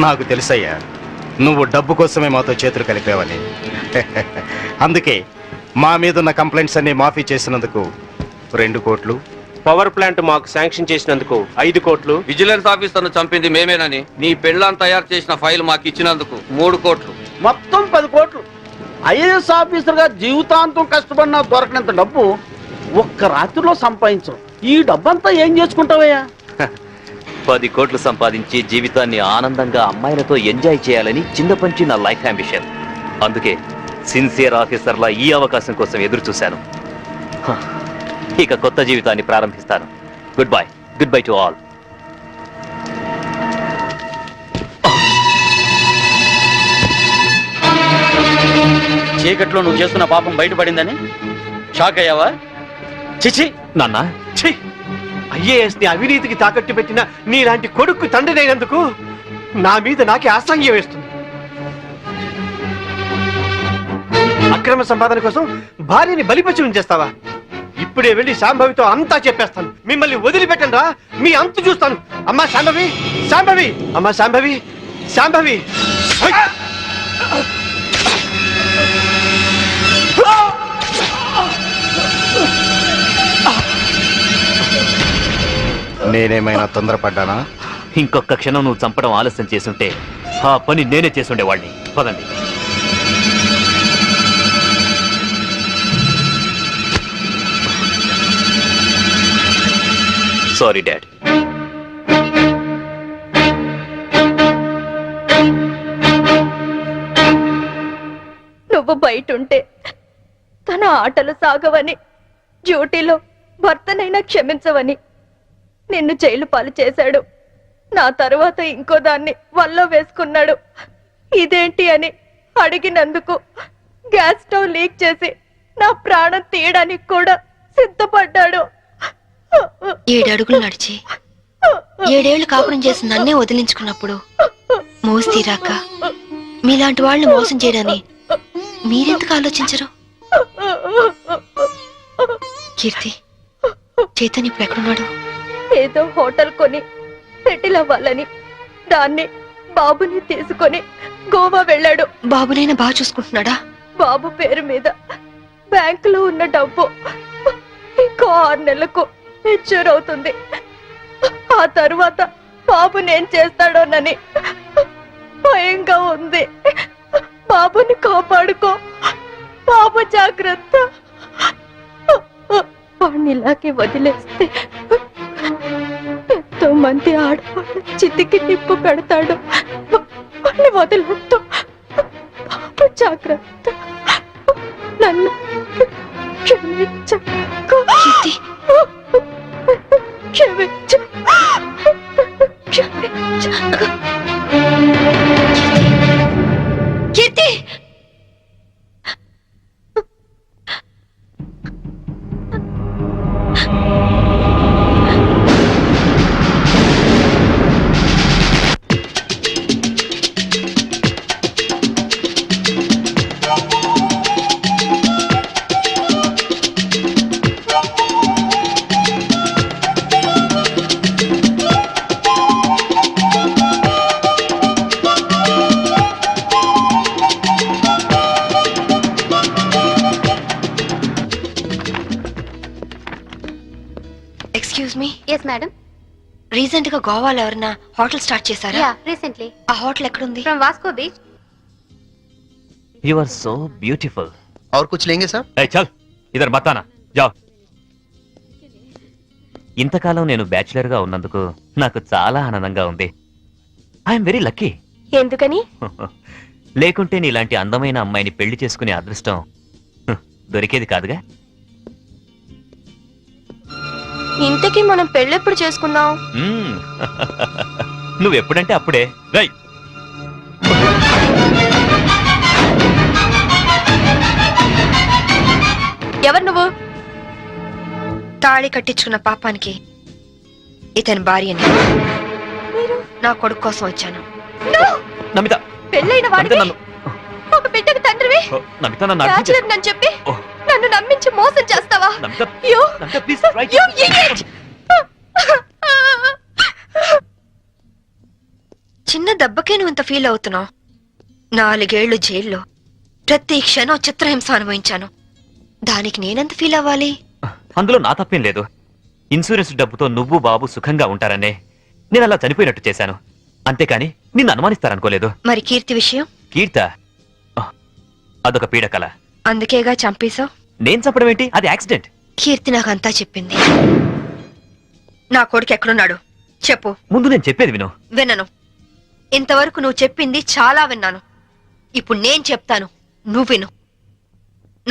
నాకు తెలుసయ్యా, నువ్వు డబ్బు కోసమే మాతో చేతులు కలిపావని. అందుకే మా మీదున్న కంప్లైంట్స్ అన్ని మాఫీ చేసినందుకు 2 కోట్లు, పవర్ ప్లాంట్ మాకు శాంక్షన్ చేసినందుకు 5 కోట్లు, విజిలెన్స్ ఆఫీసర్ను చంపింది మేమేనని నీ పెళ్ళాం తయారు చేసిన ఫైల్ మాకు ఇచ్చినందుకు 3 కోట్లు, మొత్తం 10 కోట్లు. ఐఏఎస్ ఆఫీసర్ గా జీవితాంతం కష్టపడినా దొరకనంత డబ్బు ఒక్క రాత్రిలో సంపాదించవు. ఈ డబ్బంతా ఏం చేసుకుంటావయ్యా? 10 కోట్లు సంపాదించి జీవితాన్ని ఆనందంగా అమ్మాయిలతో ఎంజాయ్ చేయాలని చిన్నపంచి నా లైఫ్ అంబిషన్. అందుకే సిన్సియర్ ఆఫీసర్లా ఈ అవకాశం కోసం ఎదురు చూశాను. ఇక కొత్త జీవితాన్ని ప్రారంభిస్తాను. Good bye to all. చీకట్లో నువ్వు చేస్తున్న పాపం బయటపడిందని షాక్ అయ్యావా? చిచి నాన్న, ఐఏఎస్ ని అవినీతికి తాకట్టు పెట్టిన నీలాంటి కొడుకు తండ్రినైనందుకు నా మీద నాకే అసహ్యం వేస్తుంది. అక్రమ సంపాదన కోసం భార్యని బలిపశువుని చేస్తావా? ఇప్పుడే వెళ్ళి శాంభవితో అంతా చెప్పేస్తాను. మిమ్మల్ని వదిలిపెట్టండి రా, మీ అంతు చూస్తాను. అమ్మా శాంభవి, శాంభవి, అమ్మా శాంభవి, శాంభవి. నేనేమైనా తొందరపడ్డానా? ఇంకొక క్షణం నువ్వు చంపడం ఆలస్యం చేసుంటే ఆ పని నేనే చేసుండేవాడిని. పదండి. Sorry dad. నువ్వు బయటుంటే తన ఆటలు సాగవని, డ్యూటీలో భర్తనైనా క్షమించవని నిన్ను జైలు పాలు చేశాడు. నా తరువాత ఇంకో దాన్ని వల్లో వేసుకున్నాడు. ఇదేంటి అని అడిగినందుకు గ్యాస్ స్టవ్ లీక్ చేసి నా ప్రాణం తీయడానికి కూడా సిద్ధపడ్డాడు. 7 అడుగులు నడిచి 7 ఏళ్లు కాపురం చేసి నన్నే వదిలించుకున్నప్పుడు మోసి తీరాక మీలాంటి వాళ్ళని మోసం చేయడాన్ని మీరెందుకు ఆలోచించరు? కీర్తి, చైతన్య ఇప్పుడు ఎక్కడున్నాడు? ఏదో హోటల్ కొని సెటిల్ అవ్వాలని దాన్ని బాబుని తీసుకొని గోవా వెళ్ళాడు. బాబునైనా బాగా చూసుకుంటున్నాడా? బాబు పేరు మీద బ్యాంకులో ఉన్న డబ్బు ఇంకో 6 నెలలకు మెచ్యూర్ అవుతుంది. ఆ తరువాత బాబు నేను చేస్తాడోనని భయంగా ఉంది. బాబుని కాపాడుకో, బాబు జాగ్రత్త. వాడిని ఇలాగే వదిలేస్తే ఎంతో మంది ఆడవాళ్ళు చితికి నిప్పు పెడతాడు. వాడిని వదిలేస్తూ బాబు జాగ్రత్త. నన్ను క్షమించు, క్షమించు, క్షమించు. Keerthi, excuse me. Yes madam. Recent గా గోవాలో ఎవరన్నా హోటల్ స్టార్ట్ చేశారా? Yeah, recently. ఆ హోటల్ ఎక్కడుంది? From Vasco beach. You are so beautiful. और कुछ लेंगे साहब? ఏ చల్ ఇదర్ మతానా జా. ఇంతకాలం నేను బ్యాచులర్ గా ఉన్నందుకు నాకు చాలా ఆనందంగా ఉంది. I'm very lucky. ఎందుకని? లేకుంటే నీలాంటి అందమైన అమ్మాయిని పెళ్లి చేసుకునే అదృష్టం దొరికేది కాదుగా. ఇంతకీ మనం పెళ్ళెప్పుడు చేసుకుందాం? నువ్వెప్పుడంటే అప్పుడే. రై ఎవరు నువ్వు? తాళి కట్టించుకున్న పాపానికి ఇతని భార్యని. నా కొడుకు కోసం వచ్చాను. నమిత, పెళ్ళైన వాడివి, నన్ను ఒక బిడ్డకు తండ్రివి, నమిత నన్ను అర్థం బ్యాచులర్ నన్ను చెప్పి నన్ను నమ్మించి మోసం చేస్తావా? You idiot! చిన్న దెబ్బకే నువ్వు ఇంత ఫీల్ అవుతున్నావు. 4 ఏళ్లు జైల్లో ప్రతి క్షణం చిత్రహింస అనుభవించాను. దానికి నేనెంత ఫీల్ అవ్వాలి? అందులో నా తప్పేం లేదు. ఇన్సూరెన్స్ డబ్బుతో నువ్వు బాబు సుఖంగా ఉంటారనే నేను అలా చనిపోయినట్టు చేశాను. అంతేకాని నిన్ను అనుమానిస్తారనుకోలేదు. మరి కీర్తి విషయం? కీర్త అదొక పీడకల. అందుకేగా చంపేశావు. నేను చెప్పడం ఏంటి? అది యాక్సిడెంట్. కీర్తి నాకంతా చెప్పింది. నా కొడుకు ఎక్కడున్నాడు చెప్పు. ముందు నేను చెప్పేది విను. వినను. ఇంతవరకు నువ్వు చెప్పింది చాలా విన్నాను. ఇప్పుడు నేను చెప్తాను, నువ్వు విను.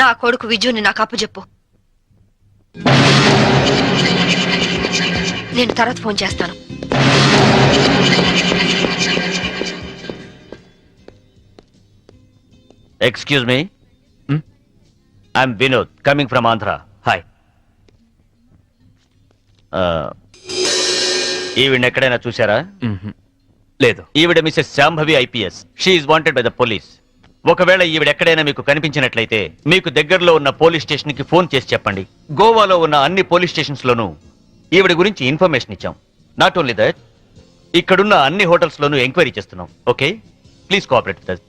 నా కొడుకు విజుని నాకు అప్పచెప్పు. నేను తర్వాత ఫోన్ చేస్తాను. Excuse me, I'm Vinod coming from Andhra. Hi. ఈవిడ ఎక్కడైనా చూసారా? లేదు. ఈవిడ Mrs Shambhavi IPS. She wanted by the police. ఒకవేళ ఈవిడ ఎక్కడైనా మీకు కనిపించినట్లయితే మీకు దగ్గరలో ఉన్న పోలీస్ స్టేషన్ కి ఫోన్ చేసి చెప్పండి. గోవాలో ఉన్న అన్ని పోలీస్ స్టేషన్స్ లోనూ ఈవిడ గురించి ఇన్ఫర్మేషన్ ఇచ్చాం. నాట్ ఓన్లీ దట్, ఇక్కడున్న అన్ని హోటల్స్ లోనూ ఎంక్వైరీ చేస్తున్నాం. Okay, please cooperate with us.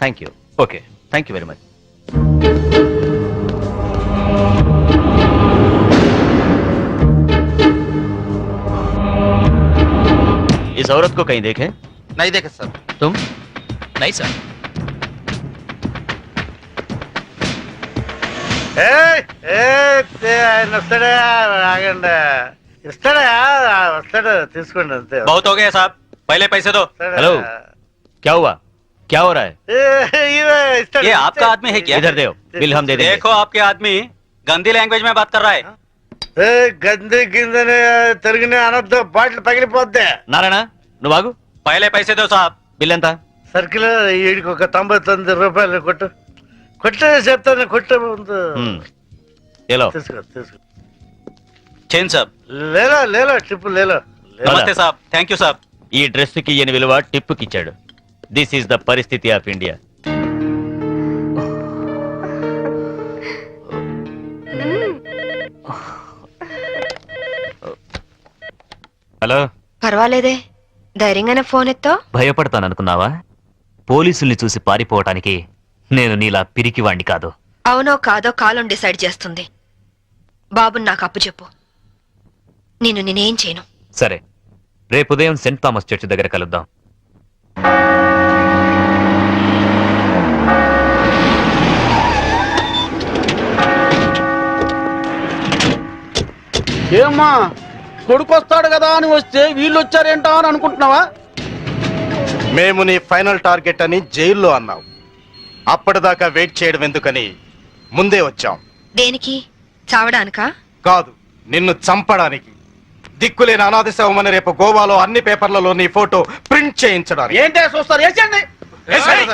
Thank you. Okay, thank you very much. इस औरत को कहीं देखे? नहीं देखे सर. तुम? नहीं सर. ఆయన వస్తాడా? ఆగండి, ఇస్తాడా? వస్తాడు, తీసుకోండి అంతే. बहुत हो गया साहब, पहले पैसे दो. हेलो, क्या हुआ? क्या हो रहा है? ये आपका आदमी है क्या? इधर दो, बिल हम दे देंगे. देखो आपके आदमी गंदी लैंग्वेज में बात कर रहा है. గంది గిందని తిరిగిన అనొద్దు, బాటిల్ పగిలిపోద్ది. నారాయణ నువ్వు ఆగు. पहले पैसे दो साहब. బిల్ ఎంత? సర్కిల్ వీడికి ఒక 99 రూపాయలు కొట్టు. కొట్టే చెప్తాను, కొట్టే ముందు ఏలో తీసుకో తీసుకో. चेन साहब. లేలో లేలో ట్రిప్ లేలో. नमस्ते साहब, थैंक यू साहब. ఈ డ్రెస్ కి ఈయన విలువ టిప్పుకి ఇచ్చాడు. దిస్ ఈస్ ద పరిస్థితి ఆఫ్ ఇండియా. హలో. పర్వాలేదే, ధైర్యంగానే ఫోన్ ఎత్తో. భయపడతాననుకున్నావా? పోలీసుల్ని చూసి పారిపోవటానికి నేను నీలా పిరికివాణ్ణి కాదు. అవునో కాదో కాలం డిసైడ్ చేస్తుంది. బాబుని నాకు అప్పచెప్పు, నేనేం చేయను. సరే, రేపు ఉదయం సెంట్ థామస్ చర్చ్ దగ్గర కలుద్దాం. ఏమ్మా, కొడుకు వస్తాడు కదా అని వస్తే వీళ్ళు వచ్చారేంటా అని అనుకుంటున్నావా? మేము నీ ఫైనల్ టార్గెట్ అని జైల్లో అన్నావు. అప్పటిదాకా వెయిట్ చేయడం ఎందుకని ముందే వచ్చాం. దేనికి? చావడానికా? కాదు, నిన్ను చంపడానికి. దిక్కులేని అనాథ శవమని రేపు గోవాలో అన్ని పేపర్లలో నీ ఫోటో ప్రింట్ చేయించడానికి. ఏంటే చూస్తారు? వేసేయండి. వేసేయ్.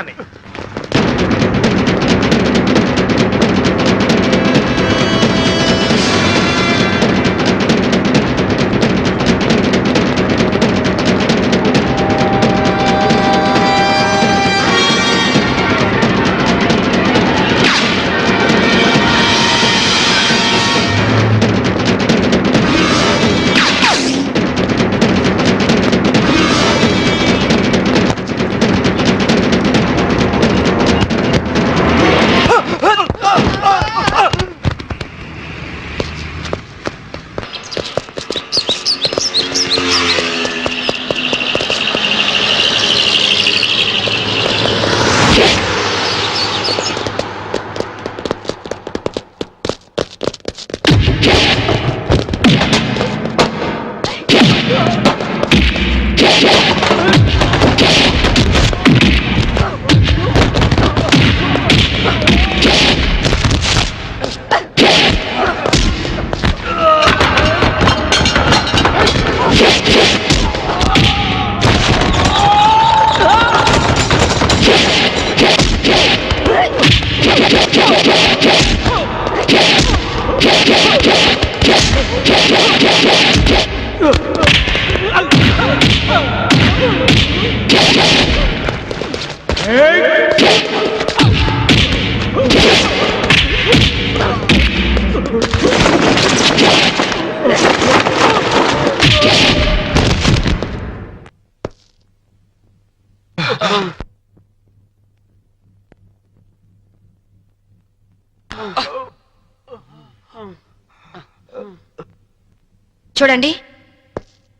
చూడండి,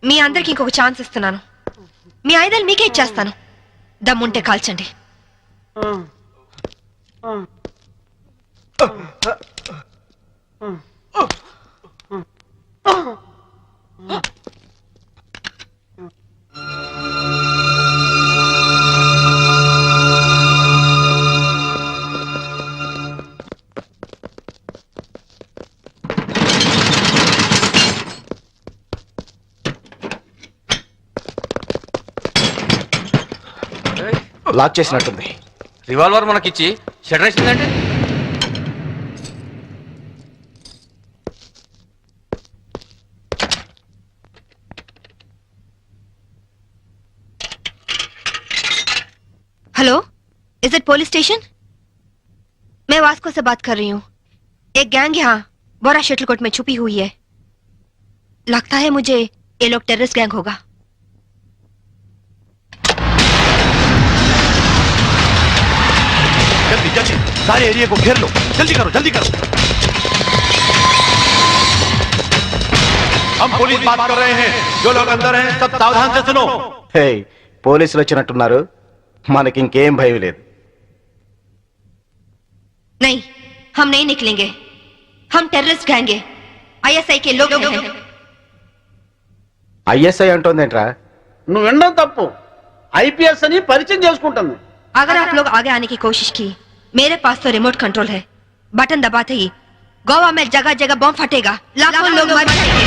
మీ అందరికి ఇంకొక ఛాన్స్ ఇస్తున్నాను. మీ ఆయుధాలు మీకే ఇచ్చేస్తాను. దమ్ముంటే కాల్చండి. లాక్ చేసినట్టుంది. రివాల్వర్ మనకిచ్చి షటర్ వేసిందంటే hello, is it police station? मैं वास्को से बात कर रही हूँ. एक गैंग यहाँ बोरा शटलकोट में छुपी हुई है. लगता है मुझे ये लोग टेररिस्ट गैंग होगा. जल्दी जल्दी सारे एरिया को घेर लो. जल्दी करो जल्दी करो. हम पुलिस बात कर रहे हैं. जो लोग अंदर हैं सब सावधान से सुनो. హే, పోలీసులు వచ్చినట్టున్నారు. మనకి ఇంకేం భయం లేదు. नहीं, हम नहीं निकलेंगे. हम टेररिस्ट गैंग है. ISI के लोग हैं. ఐఎస్ఐ అంటోందేంట్రా? నువ్వు వినడం తప్పు. ఐపీఎస్ అని పరిచయం చేసుకుంటుంది. अगर आप लोग आगे आने की कोशिश की, मेरे पास तो रिमोट कंट्रोल है. बटन दबाते ही गोवा में जगह जगह बम फटेगा. लाखों लोग मर जाएंगे.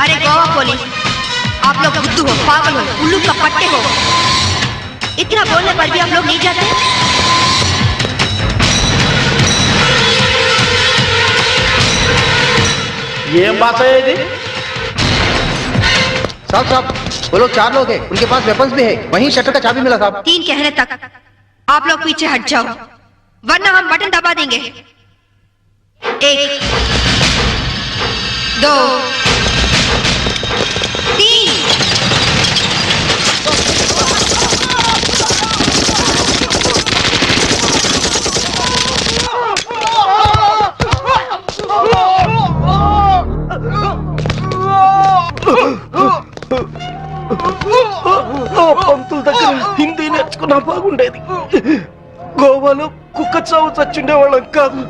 अरे गोवा पुलिस, आप लोग बुद्धू हो, पागल हो, उल्लू का पट्टे हो. इतना बोलने पर भी आप लोग नहीं जाते. ఏం భాష ఇది? साहब साहब, वो लोग 4 लोग हैं. उनके पास वेपन्स भी है. वहीं शटर का चाबी मिला साहब. 3 कहने तक आप लोग पीछे हट जाओ, वरना हम बटन दबा देंगे. 1 2 3. పంతుల దగ్గర హిందీ నేర్చుకున్నా బాగుండేది. గోవాలో కుక్క చావు చచ్చుండే వాళ్ళం కాదు.